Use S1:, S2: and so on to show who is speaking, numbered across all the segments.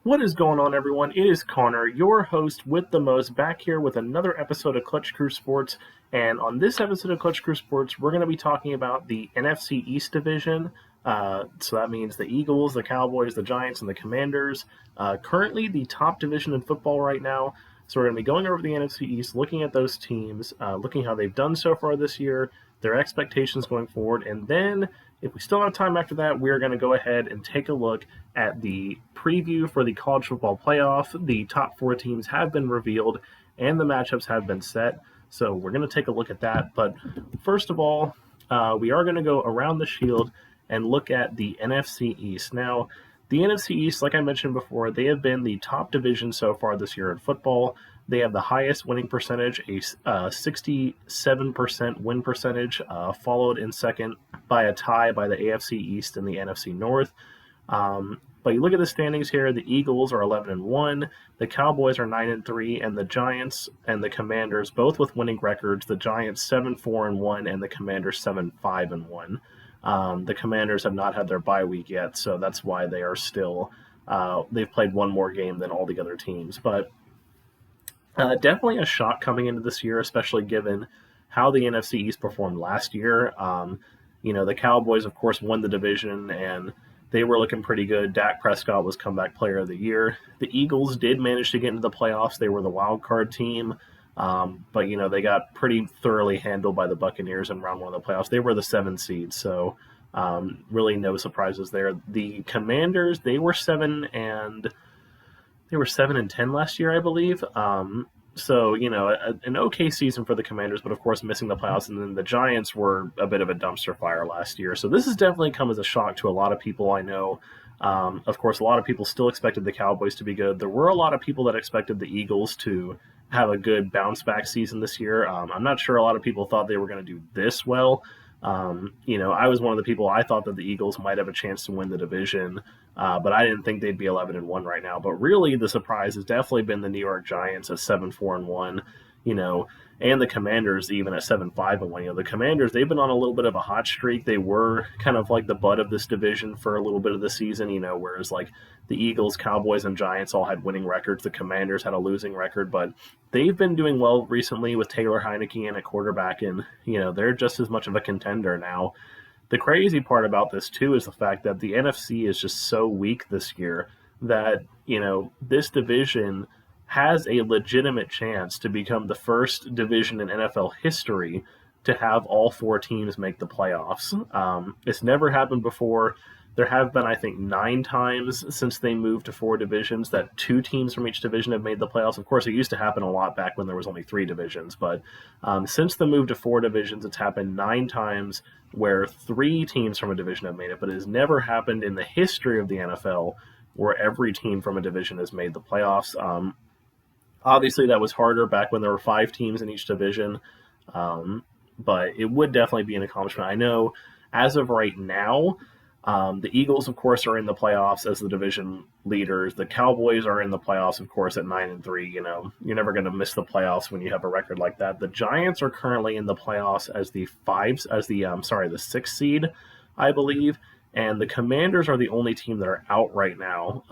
S1: What is going on, everyone? It is Connor, your host with the most, back here with another episode of Clutch Crew Sports. And on this episode of Clutch Crew Sports, we're going to be talking about the NFC East division. So that means the Eagles, the Cowboys, the Giants, and the Commanders. Currently the top division in football right now. So we're going to be going over the NFC East, looking at those teams, looking how they've done so far this year, their expectations going forward, and then if we still have time after that, we're going to go ahead and take a look at the preview for the college football playoff. The top four teams have been revealed and the matchups have been set. So we're going to take a look at that. But first of all, we are going to go around the shield and look at the NFC East. Now, the NFC East, like I mentioned before, they have been the top division so far this year in football. They have the highest winning percentage, a 67% win percentage, followed in second by a tie by the AFC East and the NFC North. But you look at the standings here, the Eagles are 11-1, the Cowboys are 9-3, and the Giants and the Commanders, both with winning records, the Giants 7-4-1, and the Commanders 7-5-1. The Commanders have not had their bye week yet, so that's why they are still, they've played one more game than all the other teams. But definitely a shock coming into this year, especially given how the NFC East performed last year. The Cowboys, of course, won the division, and they were looking pretty good. Dak Prescott was comeback player of the year. The Eagles did manage to get into the playoffs. They were the wild card team, but they got pretty thoroughly handled by the Buccaneers in round one of the playoffs. They were the 7 seed, so really no surprises there. The Commanders, they were 7-10 last year, I believe. So, an okay season for the Commanders, but of course missing the playoffs. And then the Giants were a bit of a dumpster fire last year. So this has definitely come as a shock to a lot of people I know. Of course, a lot of people still expected the Cowboys to be good. There were a lot of people that expected the Eagles to have a good bounce back season this year. I'm not sure a lot of people thought they were going to do this well. I was one of the people, I thought that the Eagles might have a chance to win the division, but I didn't think they'd be 11-1 right now. But really the surprise has definitely been the New York Giants at 7-4-1, and the Commanders even at 7-5-1. The Commanders, they've been on a little bit of a hot streak. They were kind of like the butt of this division for a little bit of the season, whereas like the Eagles, Cowboys, and Giants all had winning records. The Commanders had a losing record, but they've been doing well recently with Taylor Heineke in at quarterback, and, they're just as much of a contender now. The crazy part about this, too, is the fact that the NFC is just so weak this year that, this division has a legitimate chance to become the first division in NFL history to have all 4 teams make the playoffs. It's never happened before. There have been, I think, 9 times since they moved to 4 divisions that 2 teams from each division have made the playoffs. Of course, it used to happen a lot back when there was only 3 divisions, but since the move to 4 divisions, it's happened 9 times where 3 teams from a division have made it, but it has never happened in the history of the NFL where every team from a division has made the playoffs. Obviously, that was harder back when there were 5 teams in each division, but it would definitely be an accomplishment. I know as of right now, the Eagles, of course, are in the playoffs as the division leaders. The Cowboys are in the playoffs, of course, at 9-3. You're never going to miss the playoffs when you have a record like that. The Giants are currently in the playoffs as the 6th seed, I believe, and the Commanders are the only team that are out right now.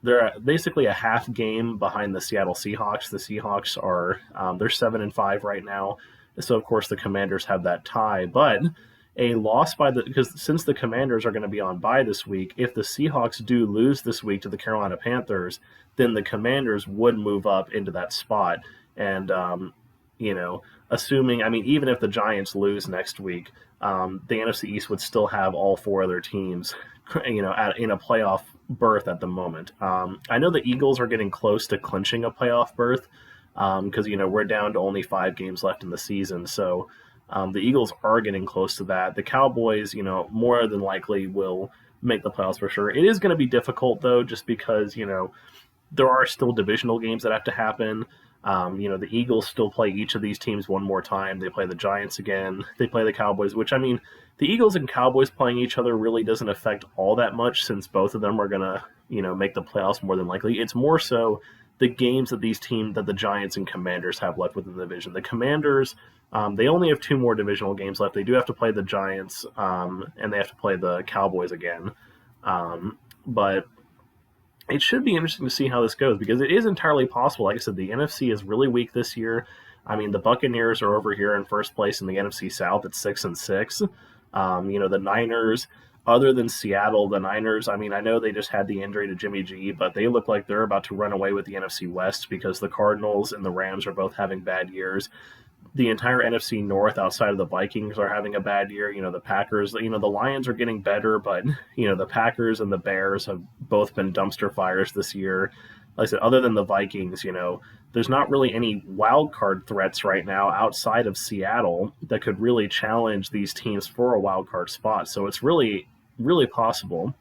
S1: They're basically a half game behind the Seattle Seahawks. The Seahawks are they're 7-5 right now, so of course the Commanders have that tie. But a loss because since the Commanders are going to be on bye this week, if the Seahawks do lose this week to the Carolina Panthers, then the Commanders would move up into that spot. And assuming, even if the Giants lose next week, the NFC East would still have all 4 other teams, in a playoff berth at the moment. I know the Eagles are getting close to clinching a playoff berth because, we're down to only 5 games left in the season. So the Eagles are getting close to that. The Cowboys, more than likely will make the playoffs for sure. It is going to be difficult, though, just because, there are still divisional games that have to happen. The Eagles still play each of these teams one more time. They play the Giants again. They play the Cowboys, which, the Eagles and Cowboys playing each other really doesn't affect all that much since both of them are going to, make the playoffs more than likely. It's more so the games that the Giants and Commanders have left within the division. The Commanders, they only have 2 more divisional games left. They do have to play the Giants, and they have to play the Cowboys again. But it should be interesting to see how this goes because it is entirely possible. Like I said, the NFC is really weak this year. I mean, the Buccaneers are over here in first place in the NFC South at 6-6. The Niners, other than Seattle, the Niners, I mean, I know they just had the injury to Jimmy G, but they look like they're about to run away with the NFC West because the Cardinals and the Rams are both having bad years. The entire NFC North outside of the Vikings are having a bad year. The Packers, the Lions are getting better, but, the Packers and the Bears have both been dumpster fires this year. Like I said, other than the Vikings, there's not really any wild card threats right now outside of Seattle that could really challenge these teams for a wild card spot. So it's really, really possible.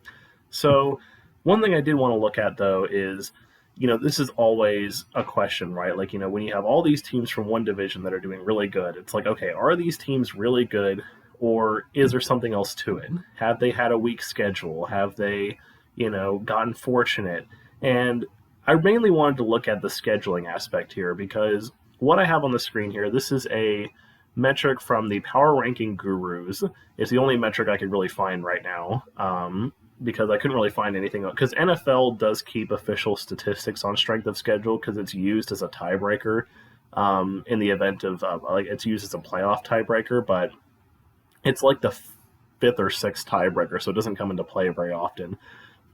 S1: So one thing I did want to look at, though, is this is always a question, right? Like, when you have all these teams from one division that are doing really good, it's like, okay, are these teams really good, or is there something else to it? Have they had a weak schedule? Have they, gotten fortunate? And I mainly wanted to look at the scheduling aspect here because what I have on the screen here, this is a metric from the Power Ranking Gurus. It's the only metric I could really find right now. Because I couldn't really find anything else. Because NFL does keep official statistics on strength of schedule because it's used as a tiebreaker in the event of, it's used as a playoff tiebreaker, but it's like the fifth or sixth tiebreaker, so it doesn't come into play very often.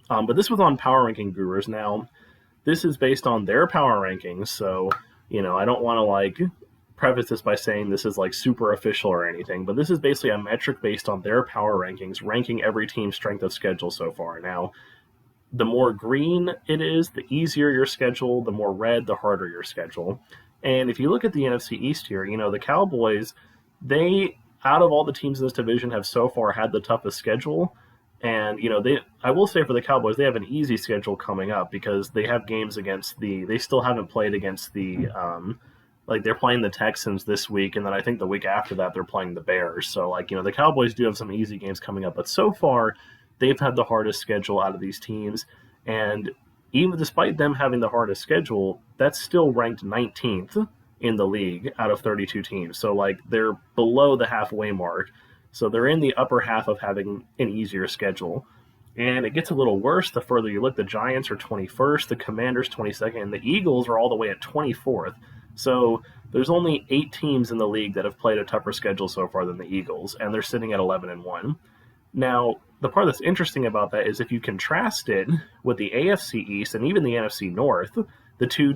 S1: But this was on Power Ranking Gurus. Now, this is based on their power rankings, so, I don't want to, preface this by saying this is super official or anything, but this is basically a metric based on their power rankings, ranking every team's strength of schedule so far. Now, the more green it is, the easier your schedule, the more red, the harder your schedule. And if you look at the NFC East here, the Cowboys, they, out of all the teams in this division, have so far had the toughest schedule. And, I will say for the Cowboys, they have an easy schedule coming up because they have games against they still haven't played against the, they're playing the Texans this week, and then I think the week after that they're playing the Bears. So, the Cowboys do have some easy games coming up, but so far they've had the hardest schedule out of these teams. And even despite them having the hardest schedule, that's still ranked 19th in the league out of 32 teams. So, they're below the halfway mark. So they're in the upper half of having an easier schedule. And it gets a little worse the further you look. The Giants are 21st, the Commanders 22nd, and the Eagles are all the way at 24th. So there's only 8 teams in the league that have played a tougher schedule so far than the Eagles, and they're sitting at 11-1. Now, the part that's interesting about that is if you contrast it with the AFC East and even the NFC North, the two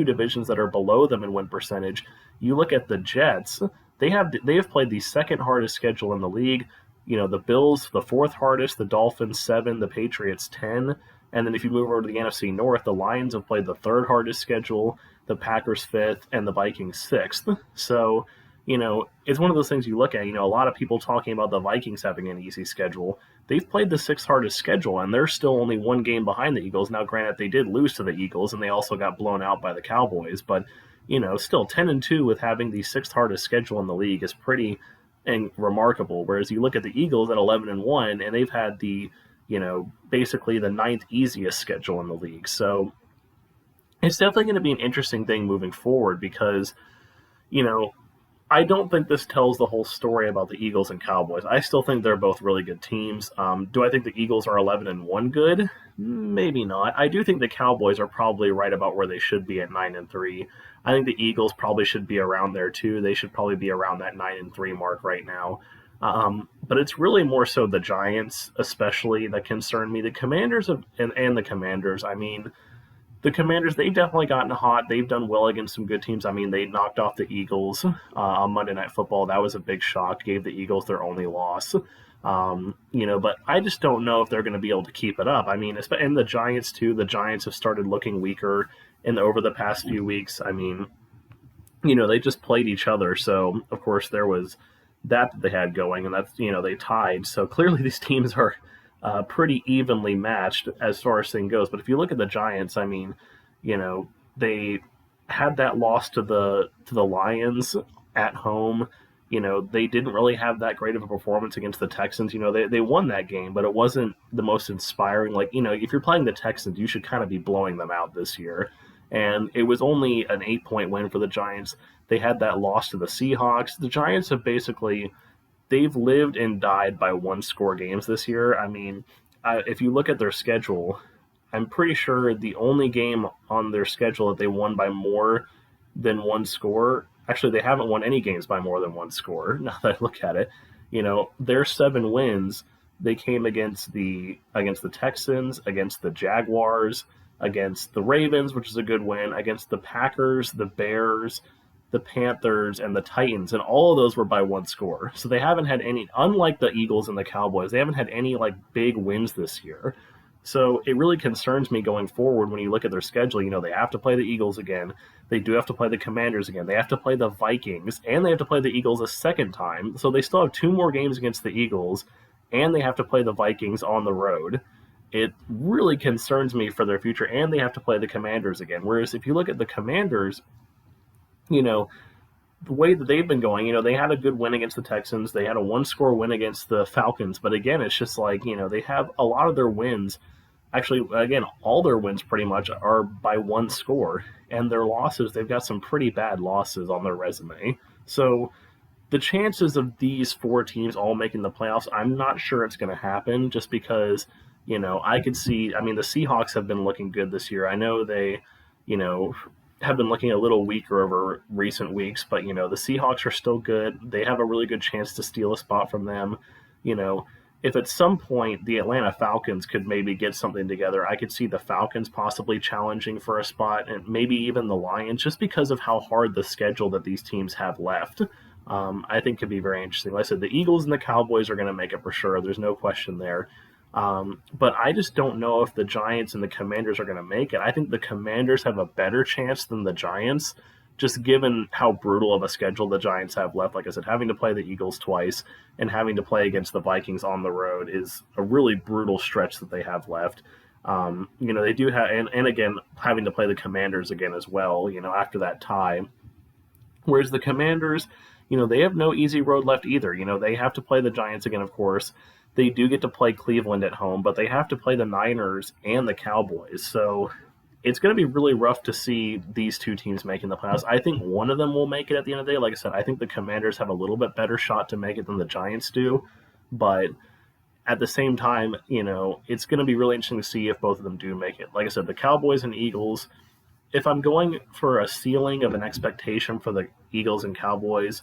S1: divisions that are below them in win percentage, you look at the Jets, they have played the second hardest schedule in the league. The Bills, the fourth hardest, the Dolphins 7, the Patriots 10. And then if you move over to the NFC North, the Lions have played the third hardest schedule, the Packers 5th, and the Vikings 6th. So, it's one of those things you look at. A lot of people talking about the Vikings having an easy schedule. They've played the 6th hardest schedule, and they're still only one game behind the Eagles. Now, granted, they did lose to the Eagles, and they also got blown out by the Cowboys. But, still 10-2 with having the 6th hardest schedule in the league is pretty remarkable. Whereas you look at the Eagles at 11-1, and they've had the basically the 9th easiest schedule in the league. So it's definitely going to be an interesting thing moving forward because, I don't think this tells the whole story about the Eagles and Cowboys. I still think they're both really good teams. Do I think the Eagles are 11-1 good? Maybe not. I do think the Cowboys are probably right about where they should be at 9-3. I think the Eagles probably should be around there too. They should probably be around that 9-3 mark right now. But it's really more so the Giants, especially, that concern me. The Commanders and the Commanders, I mean, the Commanders, they've definitely gotten hot. They've done well against some good teams. I mean, they knocked off the Eagles on Monday Night Football. That was a big shock. Gave the Eagles their only loss. But I just don't know if they're going to be able to keep it up. I mean, and the Giants, too. The Giants have started looking weaker over the past few weeks. I mean, they just played each other. So, of course, there was that they had going, and that's, they tied. So clearly these teams are pretty evenly matched as far as thing goes. But if you look at the Giants, I mean, they had that loss to the Lions at home. They didn't really have that great of a performance against the Texans. They won that game, but it wasn't the most inspiring. If you're playing the Texans, you should kind of be blowing them out this year. And it was only an 8-point win for the Giants. They had that loss to the Seahawks. The Giants have they've lived and died by one-score games this year. I mean, if you look at their schedule, I'm pretty sure the only game on their schedule that they won by more than one score. Actually, they haven't won any games by more than one score. Now that I look at it, their 7 wins, they came against the Texans, against the Jaguars, against the Ravens, which is a good win, against the Packers, the Bears, the Panthers, and the Titans, and all of those were by one score. So they haven't had any, unlike the Eagles and the Cowboys, they haven't had any like big wins this year. So it really concerns me going forward when you look at their schedule. They have to play the Eagles again. They do have to play the Commanders again. They have to play the Vikings, and they have to play the Eagles a second time. So they still have 2 more games against the Eagles, and they have to play the Vikings on the road. It really concerns me for their future, and they have to play the Commanders again. Whereas if you look at the Commanders, you know, the way that they've been going, they had a good win against the Texans. They had a 1-score win against the Falcons. But again, it's just like, they have a lot of their wins. Actually, again, all their wins pretty much are by 1 score. And their losses, they've got some pretty bad losses on their resume. So the chances of these 4 teams all making the playoffs, I'm not sure it's going to happen just because, I could see, the Seahawks have been looking good this year. I know they, you know, have been looking a little weaker over recent weeks, but, the Seahawks are still good. They have a really good chance to steal a spot from them. If at some point the Atlanta Falcons could maybe get something together, I could see the Falcons possibly challenging for a spot, and maybe even the Lions, just because of how hard the schedule that these teams have left. I think could be very interesting. Like I said, the Eagles and the Cowboys are going to make it for sure. There's no question there. But I just don't know if the Giants and the Commanders are going to make it. I think the Commanders have a better chance than the Giants, just given how brutal of a schedule the Giants have left. Like I said, having to play the Eagles twice and having to play against the Vikings on the road is a really brutal stretch that they have left. They do have, and again, having to play the Commanders again as well, after that tie. Whereas the Commanders, they have no easy road left either. They have to play the Giants again, of course. They do get to play Cleveland at home, but they have to play the Niners and the Cowboys. So it's going to be really rough to see these 2 teams making the playoffs. I think one of them will make it at the end of the day. Like I said, I think the Commanders have a little bit better shot to make it than the Giants do. But at the same time, it's going to be really interesting to see if both of them do make it. Like I said, the Cowboys and Eagles, if I'm going for a ceiling of an expectation for the Eagles and Cowboys,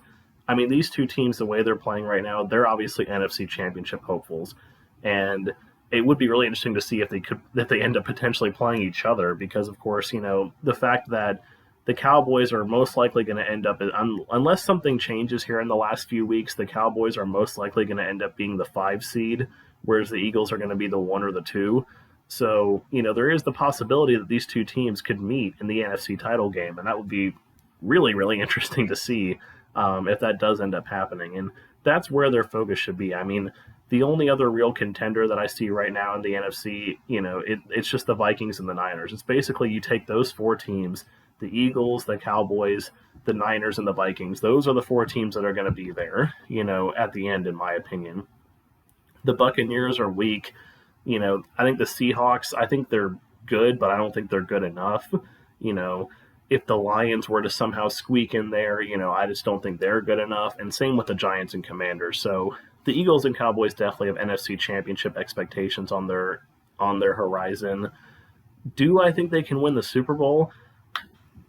S1: these 2 teams, the way they're playing right now, they're obviously NFC Championship hopefuls, and it would be really interesting to see if they end up potentially playing each other, because of course, the fact that the Cowboys are most likely going to end up, unless something changes here in the last few weeks, the Cowboys are most likely going to end up being the 5 seed, whereas the Eagles are going to be the 1 or the 2. So, there is the possibility that these 2 teams could meet in the NFC title game, and that would be really, really interesting to see if that does end up happening. And that's where their focus should be. The only other real contender that I see right now in the NFC, it's just the Vikings and the Niners. It's basically you take those 4 teams, the Eagles, the Cowboys, the Niners, and the Vikings. Those are the 4 teams that are going to be there, at the end, in my opinion. The Buccaneers are weak. I think the Seahawks, I think they're good, but I don't think they're good enough. If the Lions were to somehow squeak in there, I just don't think they're good enough. And same with the Giants and Commanders. So the Eagles and Cowboys definitely have NFC Championship expectations on their horizon. Do I think they can win the Super Bowl?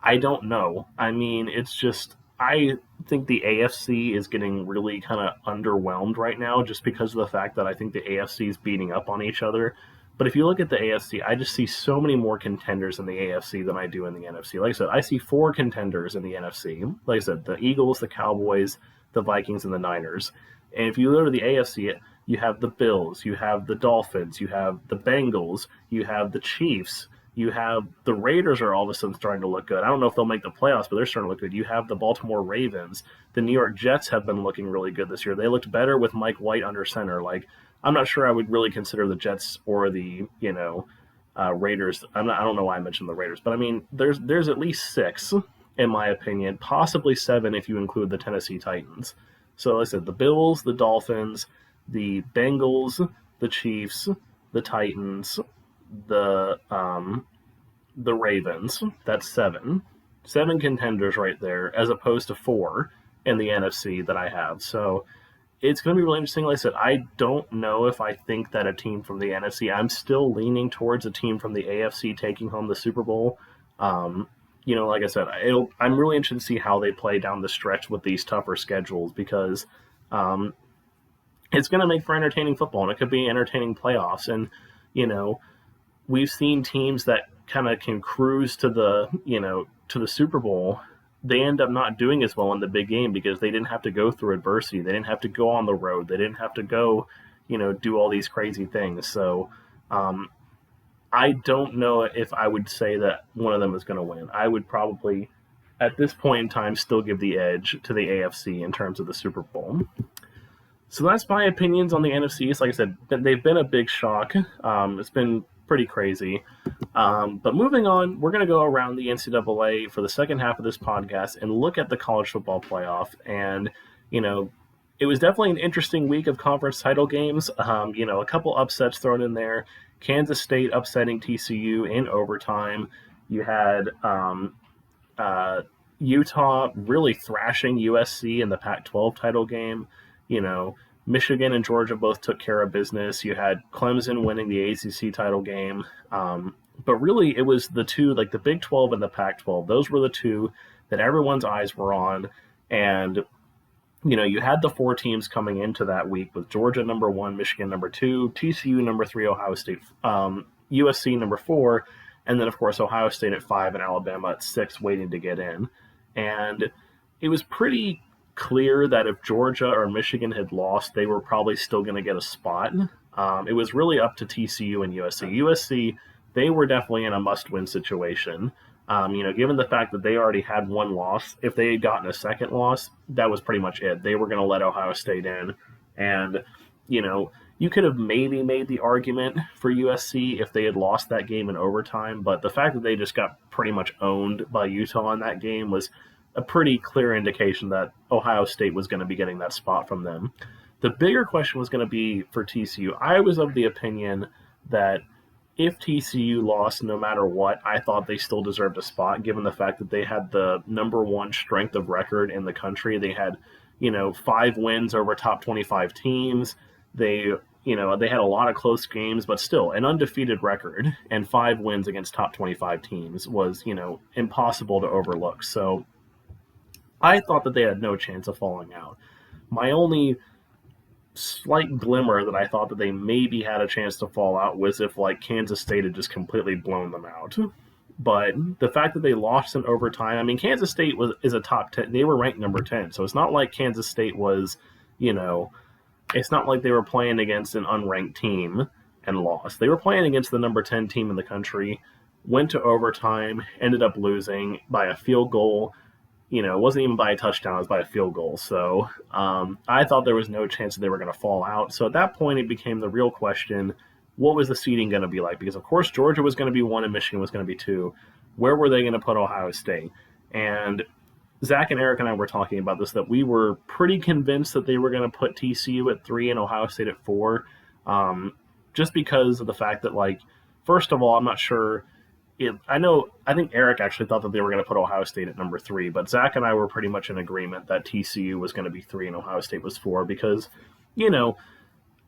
S1: I don't know. It's just, I think the AFC is getting really kind of underwhelmed right now just because of the fact that I think the AFC is beating up on each other. But if you look at the AFC, I just see so many more contenders in the AFC than I do in the NFC. Like I said, I see 4 contenders in the NFC. Like I said, the Eagles, the Cowboys, the Vikings, and the Niners. And if you go to the AFC, you have the Bills, you have the Dolphins, you have the Bengals, you have the Chiefs, you have the Raiders are all of a sudden starting to look good. I don't know if they'll make the playoffs, but they're starting to look good. You have the Baltimore Ravens. The New York Jets have been looking really good this year. They looked better with Mike White under center. I'm not sure I would really consider the Jets or the Raiders. I don't know why I mentioned the Raiders, but there's at least 6 in my opinion, possibly 7 if you include the Tennessee Titans. So like I said, the Bills, the Dolphins, the Bengals, the Chiefs, the Titans, the Ravens. That's 7 contenders right there, as opposed to 4 in the NFC that I have. So it's going to be really interesting. Like I said, I don't know if I think that a team from the NFC, I'm still leaning towards a team from the AFC taking home the Super Bowl. Like I said, I'm really interested to see how they play down the stretch with these tougher schedules because it's going to make for entertaining football, and it could be entertaining playoffs. And, we've seen teams that kind of can cruise to the Super Bowl. They end up not doing as well in the big game because they didn't have to go through adversity. They didn't have to go on the road. They didn't have to go, do all these crazy things. So I don't know if I would say that one of them is going to win. I would probably, at this point in time, still give the edge to the AFC in terms of the Super Bowl. So that's my opinions on the NFC. Like I said, they've been a big shock. It's been pretty crazy. But moving on, we're going to go around the NCAA for the second half of this podcast and look at the college football playoff. And, it was definitely an interesting week of conference title games. A couple upsets thrown in there. Kansas State upsetting TCU in overtime. You had Utah really thrashing USC in the Pac-12 title game. Michigan and Georgia both took care of business. You had Clemson winning the ACC title game. But really, it was the two, like the Big 12 and the Pac-12. Those were the two that everyone's eyes were on. And, you had the four teams coming into that week with Georgia number 1, Michigan number 2, TCU number 3, Ohio State, USC number 4, and then, of course, Ohio State at 5 and Alabama at 6 waiting to get in. And it was pretty clear that if Georgia or Michigan had lost, they were probably still going to get a spot. It was really up to TCU and USC. USC, they were definitely in a must-win situation. Given the fact that they already had one loss, if they had gotten a second loss, that was pretty much it. They were going to let Ohio State in. And, you could have maybe made the argument for USC if they had lost that game in overtime, but the fact that they just got pretty much owned by Utah in that game was a pretty clear indication that Ohio State was going to be getting that spot from them. The bigger question was going to be for TCU. I was of the opinion that if TCU lost no matter what, I thought they still deserved a spot, given the fact that they had the number 1 strength of record in the country. They had, 5 wins over top 25 teams. They had a lot of close games, but still an undefeated record and 5 wins against top 25 teams was, impossible to overlook. So I thought that they had no chance of falling out. My only slight glimmer that I thought that they maybe had a chance to fall out was if Kansas State had just completely blown them out. But the fact that they lost in overtime, Kansas State is a top 10. They were ranked number 10. So it's not like Kansas State was, it's not like they were playing against an unranked team and lost. They were playing against the number 10 team in the country, went to overtime, ended up losing by a field goal. It wasn't even by a touchdown, it was by a field goal. So I thought there was no chance that they were going to fall out. So at that point, it became the real question, what was the seeding going to be like? Because, of course, Georgia was going to be 1 and Michigan was going to be 2. Where were they going to put Ohio State? And Zach and Eric and I were talking about this, that we were pretty convinced that they were going to put TCU at 3 and Ohio State at 4, just because of the fact that, first of all, I'm not sure. I think Eric actually thought that they were going to put Ohio State at number 3, but Zach and I were pretty much in agreement that TCU was going to be 3 and Ohio State was 4 because,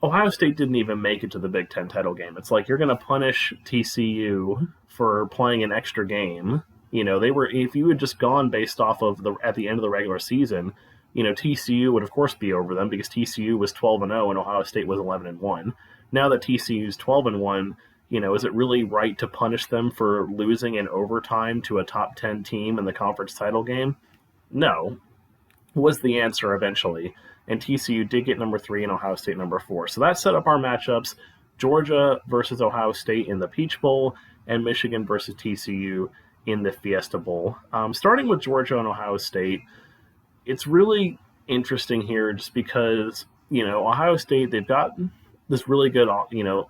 S1: Ohio State didn't even make it to the Big Ten title game. It's like you're going to punish TCU for playing an extra game. If you had just gone based off of at the end of the regular season, TCU would of course be over them because TCU was 12-0 and Ohio State was 11-1. Now that TCU is 12-1, is it really right to punish them for losing in overtime to a top 10 team in the conference title game? No, was the answer eventually. And TCU did get number 3 and Ohio State number 4. So that set up our matchups, Georgia versus Ohio State in the Peach Bowl and Michigan versus TCU in the Fiesta Bowl. Starting with Georgia and Ohio State, it's really interesting here just because, Ohio State, they've got this really good,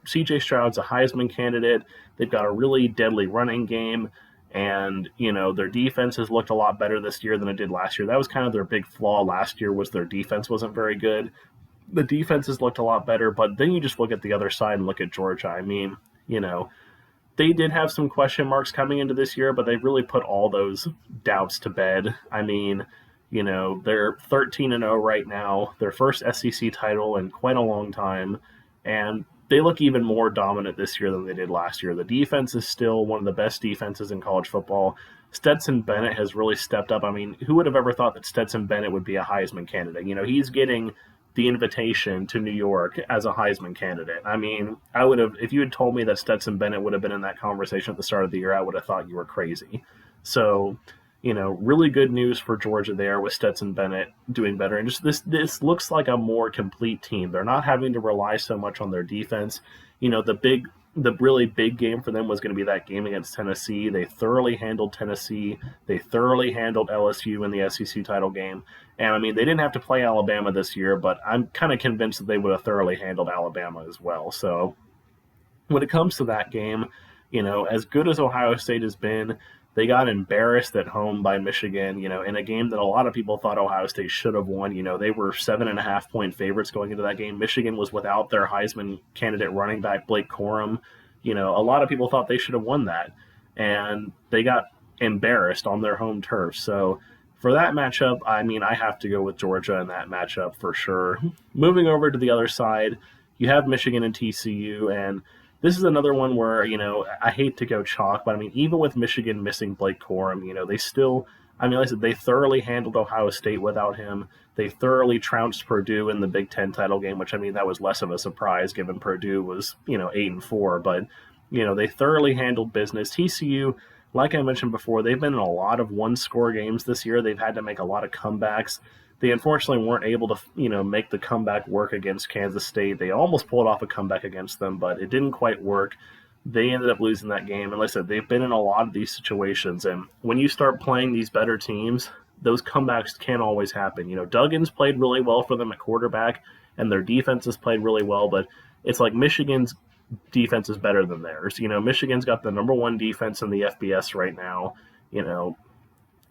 S1: C.J. Stroud's a Heisman candidate. They've got a really deadly running game. And, their defense has looked a lot better this year than it did last year. That was kind of their big flaw last year, was their defense wasn't very good. The defense has looked a lot better, but then you just look at the other side and look at Georgia. They did have some question marks coming into this year, but they've really put all those doubts to bed. They're 13-0 right now, their first SEC title in quite a long time, and they look even more dominant this year than they did last year. The defense is still one of the best defenses in college football. Stetson Bennett has really stepped up. I mean, who would have ever thought that Stetson Bennett would be a Heisman candidate? He's getting the invitation to New York as a Heisman candidate. I mean, I would have, if you had told me that Stetson Bennett would have been in that conversation at the start of the year, I would have thought you were crazy. So, really good news for Georgia there with Stetson Bennett doing better. And just this looks like a more complete team. They're not having to rely so much on their defense. The really big game for them was going to be that game against Tennessee. They thoroughly handled Tennessee. They thoroughly handled LSU in the SEC title game. And, I mean, they didn't have to play Alabama this year, but I'm kind of convinced that they would have thoroughly handled Alabama as well. So when it comes to that game, as good as Ohio State has been, they got embarrassed at home by Michigan, in a game that a lot of people thought Ohio State should have won. They were 7.5-point favorites going into that game. Michigan was without their Heisman candidate running back, Blake Corum. A lot of people thought they should have won that. And they got embarrassed on their home turf. So for that matchup, I mean, I have to go with Georgia in that matchup for sure. Moving over to the other side, you have Michigan and TCU, and this is another one where, I hate to go chalk, but I mean, even with Michigan missing Blake Corum, they still, like I said, they thoroughly handled Ohio State without him. They thoroughly trounced Purdue in the Big Ten title game, which, I mean, that was less of a surprise given Purdue was, 8-4. But, they thoroughly handled business. TCU, like I mentioned before, they've been in a lot of one-score games this year. They've had to make a lot of comebacks. They unfortunately weren't able to, make the comeback work against Kansas State. They almost pulled off a comeback against them, but it didn't quite work. They ended up losing that game. And like I said, they've been in a lot of these situations. And when you start playing these better teams, those comebacks can't always happen. Duggan's played really well for them at quarterback, and their defense has played really well, but it's like Michigan's defense is better than theirs. Michigan's got the number one defense in the FBS right now.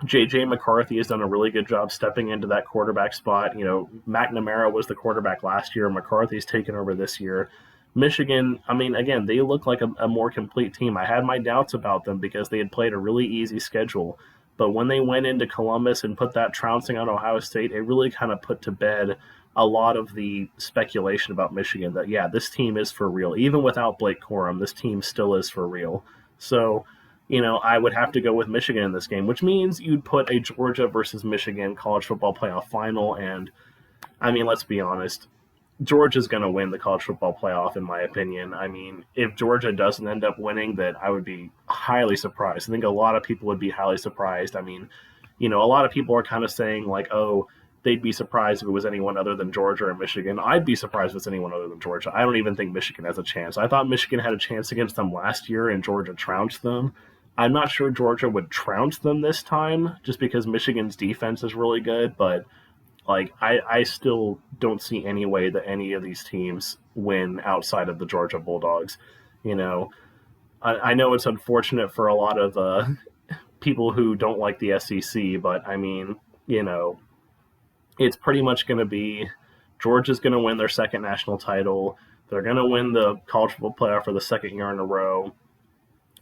S1: J.J. McCarthy has done a really good job stepping into that quarterback spot. McNamara was the quarterback last year. McCarthy's taken over this year. Michigan, I mean, again, they look like a more complete team. I had my doubts about them because they had played a really easy schedule. But when they went into Columbus and put that trouncing on Ohio State, it really kind of put to bed a lot of the speculation about Michigan that, yeah, this team is for real. Even without Blake Corum, this team still is for real. So, I would have to go with Michigan in this game, which means you'd put a Georgia versus Michigan college football playoff final. And, I mean, let's be honest, Georgia's going to win the college football playoff, in my opinion. I mean, if Georgia doesn't end up winning, then I would be highly surprised. I think a lot of people would be highly surprised. I mean, a lot of people are kind of saying, like, oh, they'd be surprised if it was anyone other than Georgia or Michigan. I'd be surprised if it's anyone other than Georgia. I don't even think Michigan has a chance. I thought Michigan had a chance against them last year, and Georgia trounced them. I'm not sure Georgia would trounce them this time just because Michigan's defense is really good, but I still don't see any way that any of these teams win outside of the Georgia Bulldogs. I know it's unfortunate for a lot of people who don't like the SEC, but I mean, it's pretty much going to be Georgia's going to win their second national title. They're going to win the college football playoff for the second year in a row.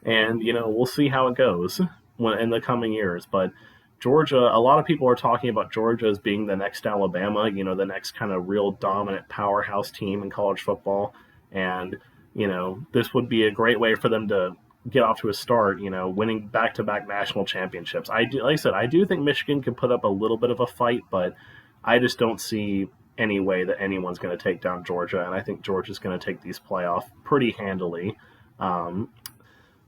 S1: And, we'll see how it goes in the coming years. But Georgia, a lot of people are talking about Georgia as being the next Alabama, the next kind of real dominant powerhouse team in college football. And, this would be a great way for them to get off to a start, winning back-to-back national championships. Like I said, I do think Michigan can put up a little bit of a fight, but I just don't see any way that anyone's going to take down Georgia. And I think Georgia's going to take these playoffs pretty handily.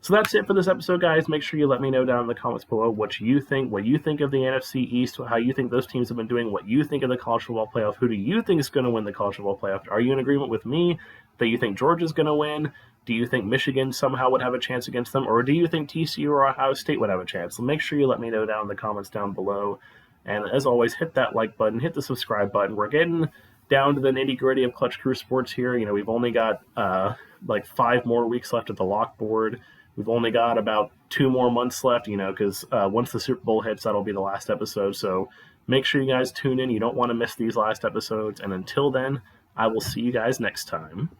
S1: So that's it for this episode, guys. Make sure you let me know down in the comments below what you think of the NFC East, how you think those teams have been doing, what you think of the college football playoff. Who do you think is going to win the college football playoff? Are you in agreement with me that you think Georgia's going to win? Do you think Michigan somehow would have a chance against them? Or do you think TCU or Ohio State would have a chance? So make sure you let me know down in the comments down below. And as always, hit that like button, hit the subscribe button. We're getting down to the nitty-gritty of Clutch Crew Sports here. We've only got 5 more weeks left at the lock board. We've only got about 2 more months left, because once the Super Bowl hits, that'll be the last episode. So make sure you guys tune in. You don't want to miss these last episodes. And until then, I will see you guys next time.